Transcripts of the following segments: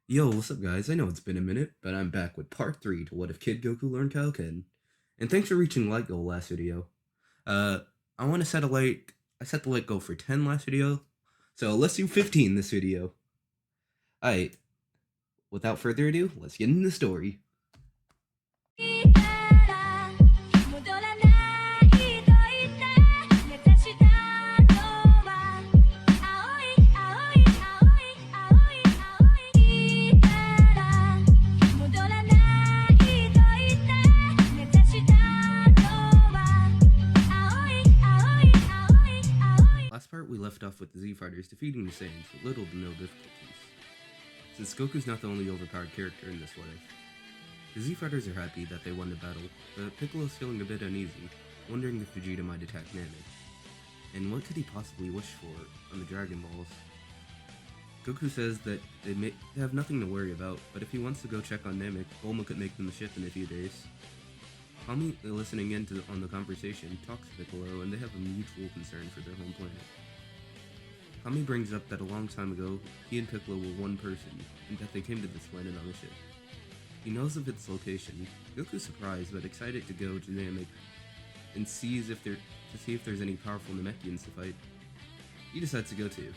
Yo, what's up, guys? I know it's been a minute, but I'm back with part 3 to What If Kid Goku Learned Kaioken. And thanks for reaching light goal last video. Uh, I want to set a light. I set the light goal for 10 last video, so let's do 15 this video. Alright, without further ado, let's get into the story. Last part, we left off with the Z-Fighters defeating the Saiyans with little to no difficulties. Since Goku's not the only overpowered character in this what if, the Z-Fighters are happy that they won the battle, but Piccolo's feeling a bit uneasy, wondering if Vegeta might attack Namek. And what could he possibly wish for on the Dragon Balls? Goku says that they have nothing to worry about, but if he wants to go check on Namek, Bulma could make them the ship in a few days. Kami, listening in on the conversation, talks to Piccolo, and they have a mutual concern for their home planet. Kami brings up that a long time ago, he and Piccolo were one person, and that they came to this planet on a ship. He knows of its location. Goku's surprised but excited to go to Namek and see if there's any powerful Namekians to fight. He decides to go too.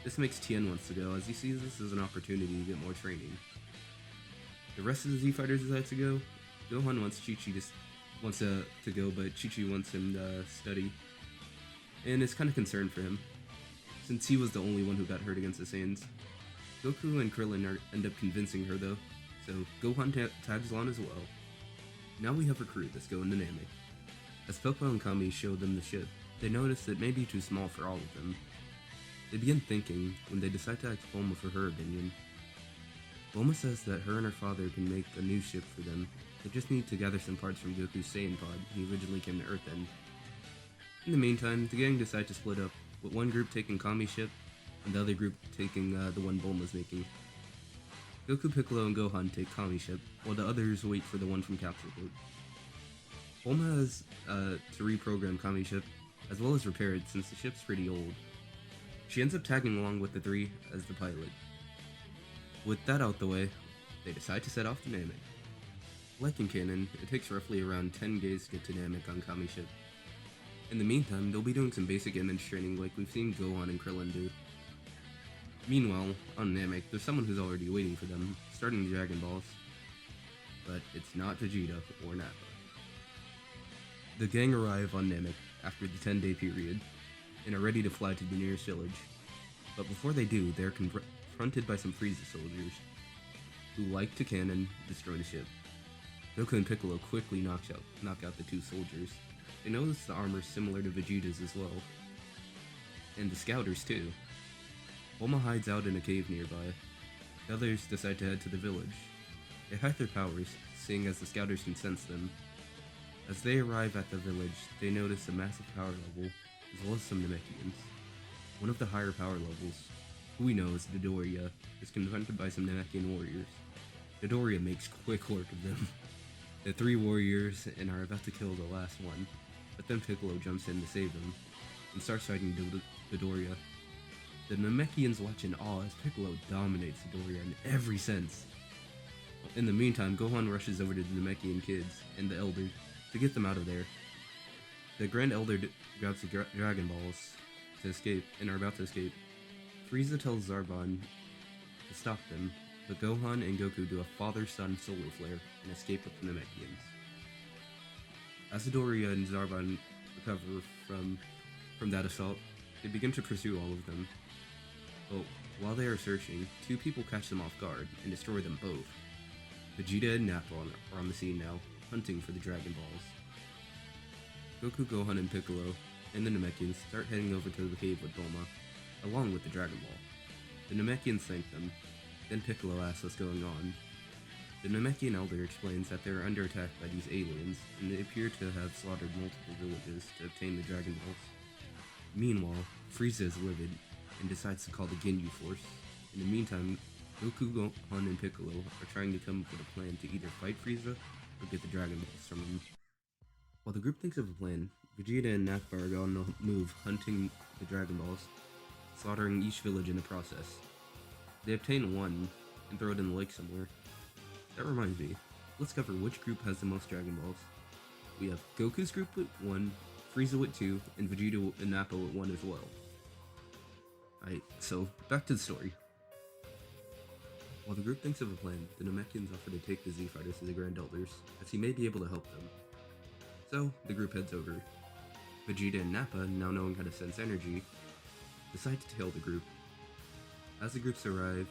This makes Tien wants to go, as he sees this as an opportunity to get more training. The rest of the Z-Fighters decide to go. Gohan wants to go, but Chi-Chi wants him to study, and is kind of concerned for him, since he was the only one who got hurt against the Saiyans. Goku and Krillin end up convincing her though, so Gohan tags along as well. Now we have a crew that's going to Namek. As Popo and Kami show them the ship, they notice it may be too small for all of them. They begin thinking when they decide to ask Bulma for her opinion. Bulma says that her and her father can make a new ship for them. They just need to gather some parts from Goku's Saiyan pod he originally came to Earth in. In the meantime, the gang decide to split up, with one group taking Kami's ship, and the other group taking the one Bulma's making. Goku, Piccolo, and Gohan take Kami's ship, while the others wait for the one from Capsule Corp. Bulma has to reprogram Kami's ship, as well as repair it since the ship's pretty old. She ends up tagging along with the three as the pilot. With that out the way, they decide to set off to Namek. Like in canon, it takes roughly around 10 days to get to Namek on Kami's ship. In the meantime, they'll be doing some basic image training like we've seen Gohan and Krillin do. Meanwhile, on Namek, there's someone who's already waiting for them, starting the Dragon Balls. But it's not Vegeta or Nappa. The gang arrive on Namek after the 10-day period, and are ready to fly to the nearest village. But before they do, they're confronted by some Frieza soldiers, who, like to cannon, destroy the ship. Goku and Piccolo quickly knock out the two soldiers. They notice the armor similar to Vegeta's as well, and the scouters too. Bulma hides out in a cave nearby. The others decide to head to the village. They hide their powers, seeing as the scouters can sense them. As they arrive at the village, they notice a massive power level, as well as some Namekians. One of the higher power levels, who we know as Dodoria, is confronted by some Namekian warriors. Dodoria makes quick work of them. The three warriors and are about to kill the last one, but then Piccolo jumps in to save them, and starts fighting Dodoria. The Namekians watch in awe as Piccolo dominates Dodoria in every sense. In the meantime, Gohan rushes over to the Namekian kids and the elders to get them out of there. The Grand Elder grabs the Dragon Balls to escape, and are about to escape. Frieza tells Zarbon to stop them, but Gohan and Goku do a father-son solar flare and escape with the Namekians. As Dodoria and Zarbon recover from that assault, they begin to pursue all of them. But while they are searching, two people catch them off guard and destroy them both. Vegeta and Nappa are on the scene now, hunting for the Dragon Balls. Goku, Gohan, and Piccolo and the Namekians start heading over to the cave with Bulma, along with the Dragon Ball. The Namekians thank them, then Piccolo asks what's going on. The Namekian elder explains that they are under attack by these aliens, and they appear to have slaughtered multiple villages to obtain the Dragon Balls. Meanwhile, Frieza is livid, and decides to call the Ginyu Force. In the meantime, Goku, Gohan, and Piccolo are trying to come up with a plan to either fight Frieza or get the Dragon Balls from him. While the group thinks of a plan, Vegeta and Nappa are on the move hunting the Dragon Balls, slaughtering each village in the process. They obtain one, and throw it in the lake somewhere. That reminds me, let's cover which group has the most Dragon Balls. We have Goku's group with 1, Frieza with 2, and Vegeta and Nappa with 1 as well. Alright, so back to the story. While the group thinks of a plan, the Namekians offer to take the Z-Fighters to the Grand Elders, as he may be able to help them. So, the group heads over. Vegeta and Nappa, now knowing how to sense energy, decide to tail the group. As the groups arrive,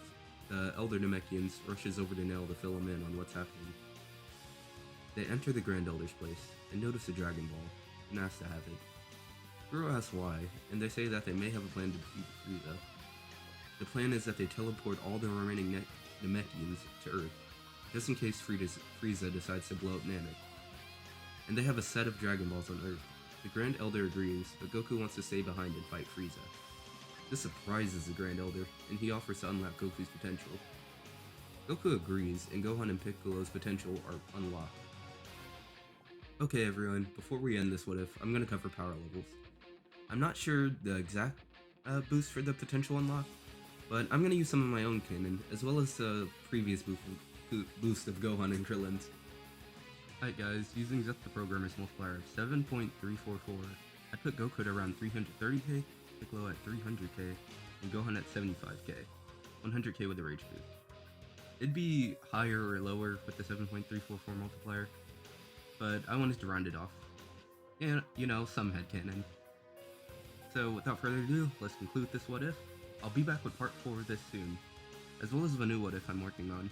the Elder Namekians rushes over to Nail to fill him in on what's happening. They enter the Grand Elder's place and notice a Dragon Ball, and ask to have it. Guru asks why, and they say that they may have a plan to defeat Frieza. The plan is that they teleport all the remaining Namekians to Earth, just in case Frieza decides to blow up Namek. And they have a set of Dragon Balls on Earth. The Grand Elder agrees, but Goku wants to stay behind and fight Frieza. This surprises the Grand Elder, and he offers to unlock Goku's potential. Goku agrees, and Gohan and Piccolo's potential are unlocked. Okay everyone, before we end this what if, I'm going to cover power levels. I'm not sure the exact boost for the potential unlock, but I'm going to use some of my own canon, as well as the previous boost of Gohan and Krillin's. Alright guys, using Zeth the Programmer's multiplier of 7.344, I put Goku at around 330k, Piccolo at 300k, and Gohan at 75k, 100k with a rage boost. It'd be higher or lower with the 7.344 multiplier, but I wanted to round it off. And, you know, some headcanon. So without further ado, let's conclude this what if. I'll be back with part 4 of this soon, as well as the new what if I'm working on.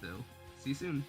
So, see you soon!